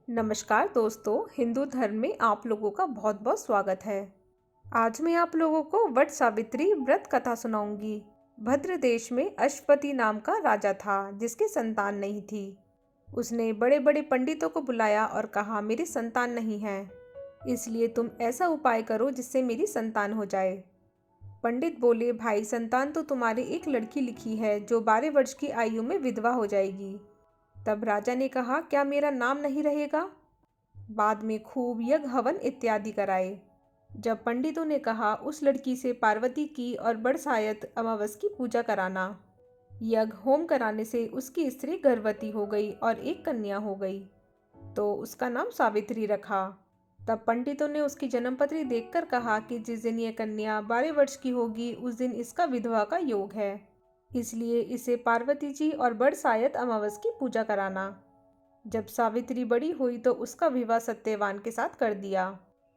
नमस्कार दोस्तों, हिंदू धर्म में आप लोगों का बहुत बहुत स्वागत है। आज मैं आप लोगों को वट सावित्री व्रत कथा सुनाऊंगी। भद्र देश में अश्वपति नाम का राजा था जिसके संतान नहीं थी। उसने बड़े बड़े पंडितों को बुलाया और कहा, मेरी संतान नहीं है, इसलिए तुम ऐसा उपाय करो जिससे मेरी संतान हो जाए। पंडित बोले, भाई संतान तो तुम्हारी एक लड़की लिखी है जो 12 वर्ष की आयु में विधवा हो जाएगी। तब राजा ने कहा, क्या मेरा नाम नहीं रहेगा? बाद में खूब यज्ञ हवन इत्यादि कराए। जब पंडितों ने कहा, उस लड़की से पार्वती की और बरसायत अमावस की पूजा कराना। यज्ञ होम कराने से उसकी स्त्री गर्भवती हो गई और एक कन्या हो गई, तो उसका नाम सावित्री रखा। तब पंडितों ने उसकी जन्मपत्री देखकर कहा कि जिस दिन यह कन्या 12 वर्ष की होगी उस दिन इसका विधवा का योग है, इसलिए इसे पार्वती जी और बरसायत अमावस की पूजा कराना। जब सावित्री बड़ी हुई तो उसका विवाह सत्यवान के साथ कर दिया।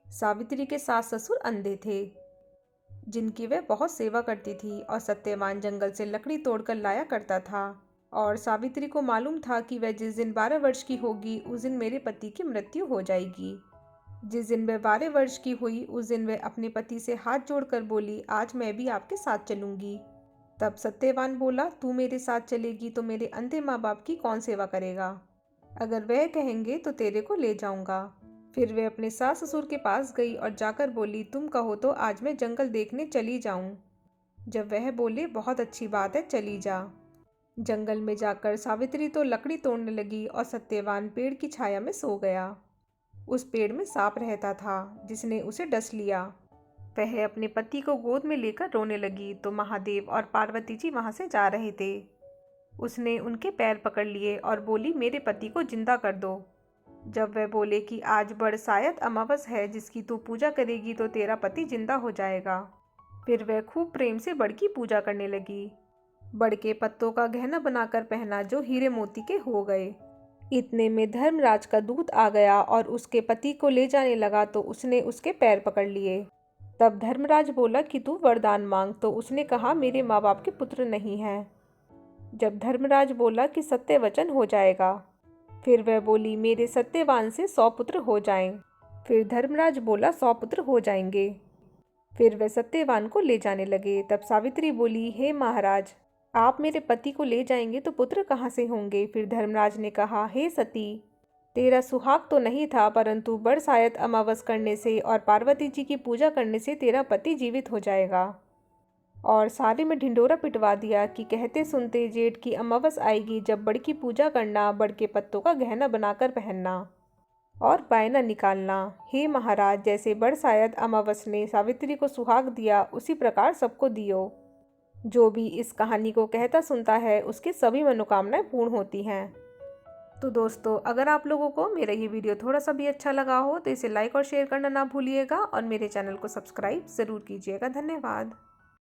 सावित्री के सास ससुर अंधे थे जिनकी वह बहुत सेवा करती थी, और सत्यवान जंगल से लकड़ी तोड़कर लाया करता था। और सावित्री को मालूम था कि वह जिस दिन 12 वर्ष की होगी उस दिन मेरे पति की मृत्यु हो जाएगी। जिस दिन वह 12 वर्ष की हुई उस दिन वह अपने पति से हाथ जोड़कर बोली, आज मैं भी आपके साथ चलूंगी। तब सत्यवान बोला, तू मेरे साथ चलेगी तो मेरे अंधे माँ बाप की कौन सेवा करेगा? अगर वह कहेंगे तो तेरे को ले जाऊंगा। फिर वह अपने सास ससुर के पास गई और जाकर बोली, तुम कहो तो आज मैं जंगल देखने चली जाऊं। जब वह बोले, बहुत अच्छी बात है, चली जा। जंगल में जाकर सावित्री तो लकड़ी तोड़ने लगी और सत्यवान पेड़ की छाया में सो गया। उस पेड़ में सांप रहता था जिसने उसे डस लिया। वह अपने पति को गोद में लेकर रोने लगी तो महादेव और पार्वती जी वहां से जा रहे थे। उसने उनके पैर पकड़ लिए और बोली, मेरे पति को जिंदा कर दो। जब वह बोले कि आज बरसायत अमावस है जिसकी तू पूजा करेगी तो तेरा पति जिंदा हो जाएगा, फिर वह खूब प्रेम से बड़ की पूजा करने लगी। बड़ के पत्तों का गहना बनाकर पहना जो हीरे मोती के हो गए। इतने में धर्मराज का दूत आ गया और उसके पति को ले जाने लगा तो उसने उसके पैर पकड़ लिए। तब धर्मराज बोला कि तू वरदान मांग, तो उसने कहा, मेरे माँ बाप के पुत्र नहीं हैं। जब धर्मराज बोला कि सत्य वचन हो जाएगा, फिर वह बोली, मेरे सत्यवान से 100 पुत्र हो जाएं। फिर धर्मराज बोला, 100 पुत्र हो जाएंगे। फिर वह सत्यवान को ले जाने लगे। तब सावित्री बोली, हे महाराज, आप मेरे पति को ले जाएंगे तो पुत्र कहाँ से होंगे? फिर धर्मराज ने कहा, हे सती, तेरा सुहाग तो नहीं था, परंतु बरसायत अमावस करने से और पार्वती जी की पूजा करने से तेरा पति जीवित हो जाएगा। और सारे में ढिंडोरा पिटवा दिया कि कहते सुनते जेठ की अमावस आएगी जब बड़ की पूजा करना, बड़ के पत्तों का गहना बनाकर पहनना और बायना निकालना। हे महाराज, जैसे बरसायत अमावस ने सावित्री को सुहाग दिया उसी प्रकार सबको दियो। जो भी इस कहानी को कहता सुनता है उसकी सभी मनोकामनाएं पूर्ण होती हैं। तो दोस्तों, अगर आप लोगों को मेरा ये वीडियो थोड़ा सा भी अच्छा लगा हो तो इसे लाइक और शेयर करना ना भूलिएगा और मेरे चैनल को सब्सक्राइब ज़रूर कीजिएगा। धन्यवाद।